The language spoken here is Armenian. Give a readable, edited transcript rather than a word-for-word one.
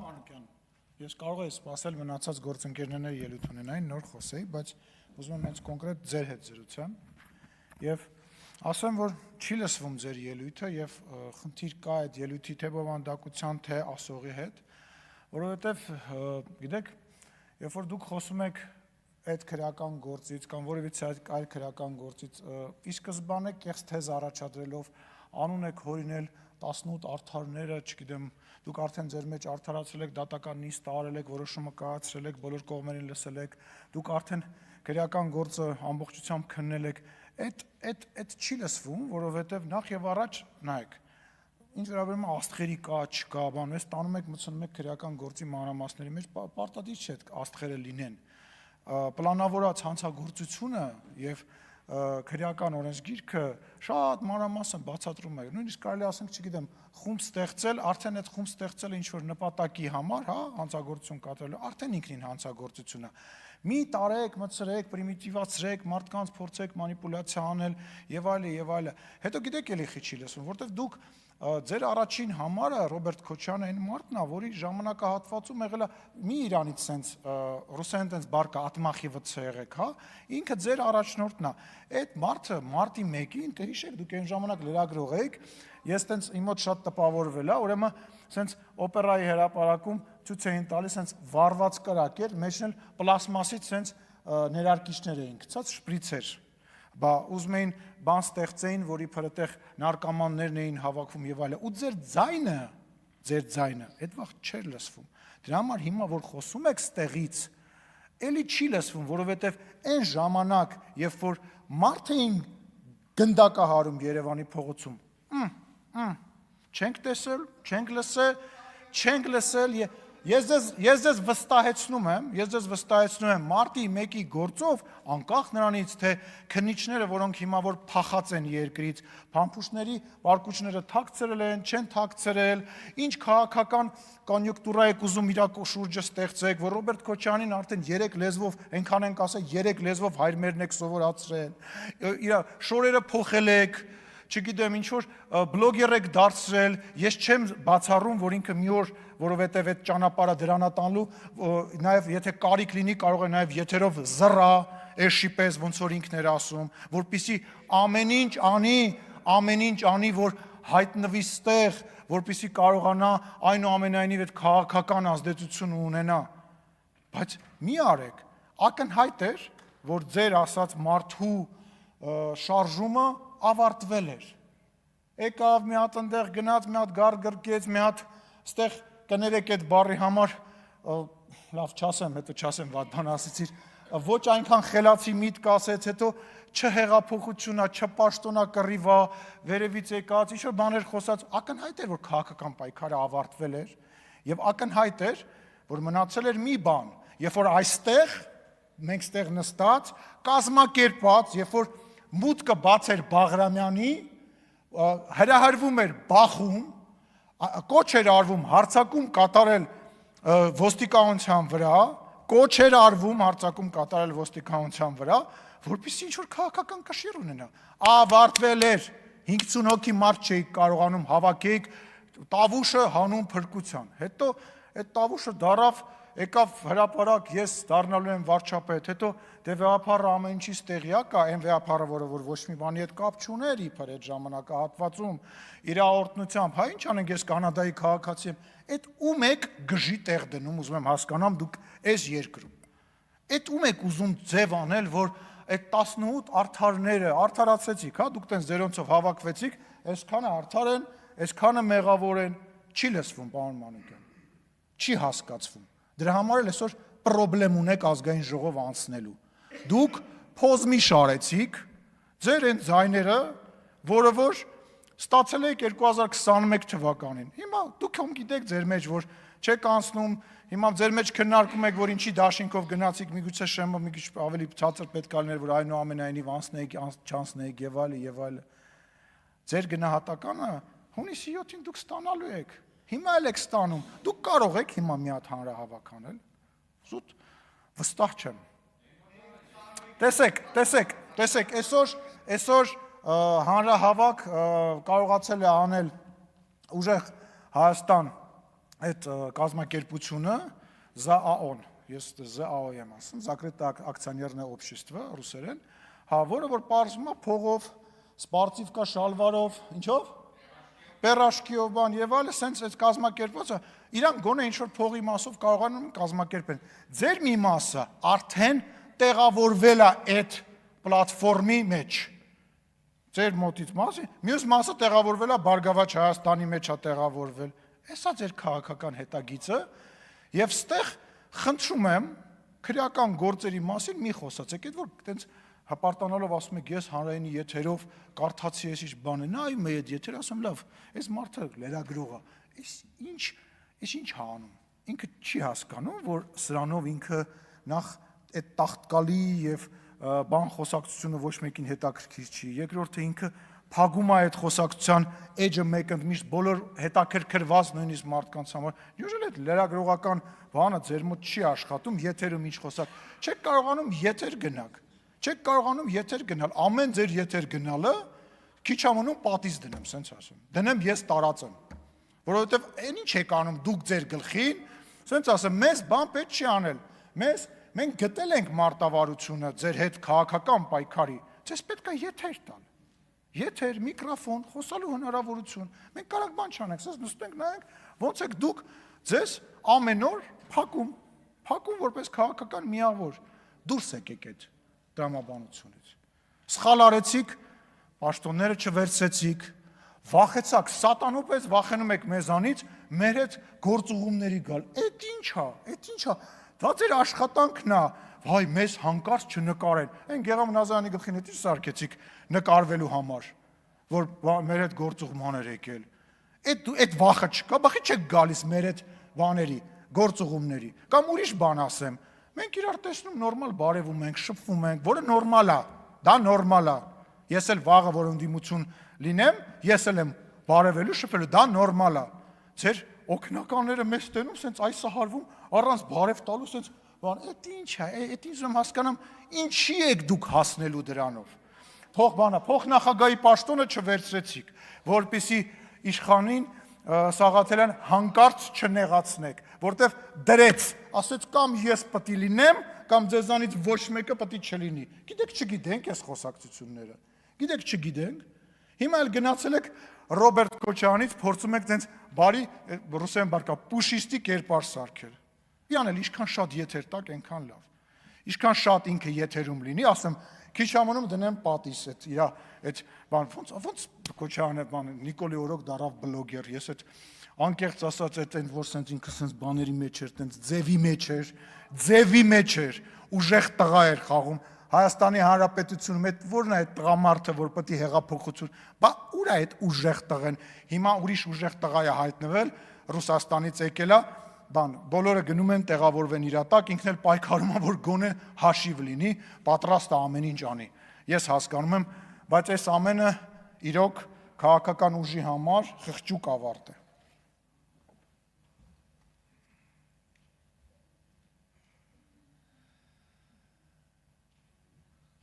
Մանուկյան, ես կարող եմ սպասել մնացած գործընկերները ելույթ ունենային, նոր խոսեի, բայց ուզում եմ հենց կոնկրետ ձեր հետ զրուցեմ եւ ասեմ, որ չի լսվում ձեր ելույթը եւ խնդիր կա այդ ելույթի թե բովանդակության, թե ասողի հետ, որովհետեւ գիտեք, երբ որ դուք խոսում եք այդ քրեական գործից կամ որևիցե այլ քրեական գործից, ի սկզբանե կեղծ թեզ առաջադրելով անուն եք հորինել 18 արդարները, չգիտեմ, դուք արդեն ձեր մեջ արդարացրել եք, դատական նիստ արել եք, որոշումը կայացրել եք, բոլոր կողմերին լսել եք, դուք արդեն քրեական գործը ամբողջությամբ քննել եք, այդ չի լսվում, որովհետև նախ եւ առաջ նայեք, ինչ վերաբերում է աստղերի կա, չկա, բան, ես տանում եք մտցնում եք քրեական գործի մանրամասների մեջ, պարտադիր չէ այդ աստղերը լինեն, պլանավորած հանցագործությունը եւ քրեական օրենսգիրքը շատ մանրամասն բացատրում է, նույնիսկ կարելի ասենք, չգիտեմ, խումբ ստեղծել, արդեն այդ խումբ ստեղծել ինչ որ նպատակի համար, հա, հանցագործություն կատարելու, արդեն ինքնին հանցագործություն է։ Մի տարեք, մտցրեք, պրիմիտիվացրեք, մարդկանց փորձեք մանիպուլյացիա անել եւ այլը։ Հետո գիտեք էլի խիչի լսում, որտեվ դուք ձեր առաջին համարը Ռոբերտ Քոչյանը այն մարդն է, որի ժամանակահատվածում եղել է մի իրանից սենց ռուսերեն տենց բարկա ատմախիվը եղեք, հա, ինքը ձեր առաջնորդն է։ Այդ մարդը մարտի 1-ին, դե հիշեք, դուք այն ժամանակ լրագրող եք, ես տենց իմ մոտ շատ տպավորվել է, ուրեմն սենց օպերայի հրապարակում ցույց էին տալիս սենց վառված կրակ էր, մեջն էլ պլաստմասից սենց ներարկիչներ էին գցած, շպրիցեր։ Բա ուզում էին բան ստեղծեին, որի փրտեղ նարկոմաններն էին հավաքվում եւ այլն։ Ու ձեր ձայնը, այդ վաղ չէր լսվում։ Դրա համար հիմա որ խոսում եք ստեղից, էլի չի լսվում, որովհետեւ այն ժամանակ, երբ որ մարդ էին գնդակահարում Երևանի փողոցում, չենք տեսել, չենք լսել, Ես ձեզ վստահեցնում եմ, մարտի 1-ի գործով, անկախ նրանից, թե քննիչները, որոնք հիմա որ փախած են երկրից, փամփուշտների վարկուճները թաքցրել են, չեն թաքցրել, ինչ քաղաքական կոնյունկտուրա եք ուզում իր շուրջը ստեղծեք, որ Ռոբերտ Քոչյանին արդեն 3 լեզվով, այնքան ենք ասել, 3 լեզվով հայրմերն եք սովորացրել, իր շորերը փոխել եք, չգիտեմ, ինչ-որ բլոգեր եք դարձրել, ես չեմ բացառում, որ ինքը մի օր, որովհետև այդ ճանապարհը դրանա տանելու, նաև եթե կարիք լինի, կարող է նաև եթերով զռա, էշի պես, ոնց որ ինքն էր ասում, որպեսզի ամեն ինչ անի, որ հայտնվի ստեղ, որպեսզի կարողանա այնուամենայնիվ այդ քաղաքական ազդեցություն ունենա, բայց մի արեք, ակնհայտ էր, որ ձեր ասած մարդու շարժումը ավարտվել էր, եկավ մի հատ ընդեղ գնաց, մի հատ գար գրկեց, մի հատ ստեղ կներեք այդ բառի համար, լավ չասեմ, հետո չասեմ վատ բան ասեցիր, ոչ այնքան խելացի միտք ասեց, հետո չհեղափոխությունա, չպաշտոնա կռիվա, վերևից եկած, ինչ-որ բաներ խոսած, ակնհայտ էր, որ քաղաքական պայքարը ավարտվել էր, եւ ակնհայտ էր, որ մնացել էր մի բան, երբ որ այստեղ, մենք ստեղ նստած, կազմակերպած, երբ որ մուտքը բաց էր Բաղրամյանի, հրահրվում էր բախում, կոչ էր արվում հարձակում կատարել ոստիկանության վրա, կոչ էր արվում հարձակում կատարել ոստիկանության վրա, որպեսզի ինչ-որ քաղաքական կշիռ ունենա, ավարտվել էր, 50 հոգի մարդ չէիք կարողանում հավաքեիք, տավուշը հանուն փրկության, հետո այդ տավուշը դարավ, եկավ հրապարակ, ես դառնալու եմ վարչապետ, հետո դե վեհապարը ամեն ինչից տեղյակ է, այն վեհապարը, որը որ ոչ մի բանի հետ կապ չուներ իբր այդ ժամանակահատվածում, իր օրտնությամբ, հա ինչ անենք, ես կանադայի քաղաքացի եմ, այդ ում եք գժի տեղ դնում, ուզում եմ հասկանամ, դուք այս երկրում, այդ ում եք ուզում ձև անել, որ այդ 18 արդարները արդարացրեցիք, հա, դուք տենց ձերոնցով հավաքվեցիք, այսքանը արդար են, այսքանը մեղավոր են, չի լսվում, պարոն Մանուկյան, չի հասկացվում։ Դրա համար էլ այսօր պրոբլեմ ունեք ազգային ժողով անցնելու։ Դուք փոզմի շարեցիք, ձեր այն ձայները, որը որ ստացել եք 2021 թվականին։ Հիմա դուք համ գիտեք ձեր մեջ, որ չեք անցնում, հիմա ձեր մեջ քննարկում եք, որ ինչի դաշինքով գնացիք, միգուցե շեմը մի քիչ ավելի ցածր պետք է լիներ, որ այնուամենայնիվ անցնեիք, չանցնեիք եւ այլն։ Ձեր գնահատականը հունիսի 7-ին դուք ստանալու եք։ Հիմա էլ եք ստանում, դուք կարող եք հիմա մի հատ հանրահավաք անել, զուտ վստահ չեմ։ Տեսեք, այսօր հանրահավաք կարողացել է անել ուժեղ Հայաստան այդ կազմակերպությունը ԶԱՕ-ն, ես ԶԱՕ եմ ասում, Закрытое акционерное общество ռուսերեն, հա, որը որ պարզվում է փողով, սպարտիվկա շալվարով, ինչով? Պերաշկիով բան եւ այլն, սենց այդ կազմակերպվածը, իրանք գոնե ինչ որ փողի մասով կարողանում են կազմակերպել։ Ձեր մի մասը արդեն տեղավորվել է այդ պլատֆորմի մեջ։ Ձեր մոտից մասը, մյուս մասը տեղավորվել է Բարգավաճ Հայաստանի մեջ է տեղավորվել։ Էսա ձեր քաղաքական հետագիծը եւ ստեղ խնդրում եմ քրեական գործերի մասին մի խոսացեք, այդ որ այտենց հպարտանալով ասում եք ես հանրայինի եթերով կարդացի ես ինչ բան է, նայում եմ այդ եթերը, ասում լավ, այս մարդը լրագրող է, այս ինչ է անում։ Ինքը չի հասկանում, որ սրանով ինքը նախ այդ տաղտկալի եւ բան խոսակցությունը ոչ մեկին հետաքրքիր չի։ Երկրորդը ինքը փակում է այդ խոսակցության էջը մեկընդմիշտ բոլոր հետաքրքրված նույնիսկ մարդկանց համար։ Յուժել այդ լրագրողական բանը ձեր մոտ չի աշխատում, եթերում ինչ խոսակ։ Չեք կարողանում եթեր գնաք։ Չեք կարողանում եթեր գնալ, ամեն ձեր եթեր գնալը քիչ ամոնում պատից դնեմ, սենց ասում։ Դնեմ ես տարածեմ, որովհետև այն ինչ եք անում դուք ձեր գլխին, սենց ասեմ, մեզ բան պետք չի անել։ Մենք գտել ենք մարտավարությունը ձեր հետ քաղաքական պայքարի, ձեզ պետք է եթեր տալ։ Եթեր, միկրոֆոն, խոսալու հնարավորություն։ Մենք կարող բան չանենք, սենց նստենք նայենք, ոնց եք դուք ձեզ ամեն օր փակում որպես քաղաքական միավոր դուրս եկեք այդ տրամաբանությունից։ Սխալ արեցիք, պաշտոնները չվերցեցիք, վախեցաք, սատանոպես վախենում եք մեզանից, մեր հետ գործուղումների գալ։ Էդ ինչ է։ Դա ձեր աշխատանքն է, վայ, մեզ հանկարծ չնկարեն։ Այն Գեղամ Նազարյանի գլխին հետ սարքեցիք նկարվելու համար, որ մեր հետ գործուղման էր եկել։ Այդ վախը չկա, բախի չեք գալիս մեր հետ բաների, գործուղումների։ Կամ ուրիշ բան ասեմ, մենք իրար տեսնում նորմալ բարևում ենք, շփվում ենք, որը նորմալ է, դա նորմալ է։ Ես էլ վաղը որ ընդդիմություն լինեմ, ես էլ եմ բարևելու, շփվելու, դա նորմալ է։ Ձեր օգնականները մեզ տենում, սենց այս սահարվում, առանց բարև տալու, սենց բան, էդ ինչ է, էդ ինչ եմ հասկանամ, ինչի եք դուք հասնելու դրանով։ Փոխնախագահի պաշտոնը չվերցրեցիք, որպեսզի իշխանին Սաղաթելյան հանկարծ չնեղացնեք, որտեվ դրեց, ասեց կամ ես պետք է լինեմ, կամ ձեզանից ոչ մեկը պետք է չլինի։ Գիտեք չգիտենք այս խոսակցությունները։ Գիտեք չգիտենք։ Հիմա էլ գնացել եք Ռոբերտ Քոչարյանից փորձում եք տենց բարի ռուսերեն բարկա պուշիստի կերպար սարքել։ Իան էլ ինչքան շատ եթեր տակ, այնքան լավ։ Ինչքան շատ ինքը եթերում լինի, ասեմ, քիչ ամոնում դնեմ պատիս այդ իրա այդ բան ոնց Քոչարյանը բան Նիկոլի օրոք դարավ բլոգեր, ես այդ անկեղծ ասած այդ որ սենց ինքը սենց բաների մեջ էր, տենց ձևի մեջ էր, ուժեղ տղա էր խաղում Հայաստանի Հանրապետությունում, այդ որն է այդ տղամարդը, որ պետք է հեղափոխություն, բա ուր է այդ ուժեղ տղեն, հիմա ուրիշ ուժեղ տղա է հայտնվել, Ռուսաստանից եկել է, բան, բոլորը գնում են տեղավորվեն իր տակ, ինքն էլ պայքարում է, որ գոնե հաշիվ լինի, պատրաստ է ամեն ինչ անի։ Ես հասկանում եմ, բայց այս ամենը իրոք քաղաքական ուժի համար խղճուկ ավարտ է։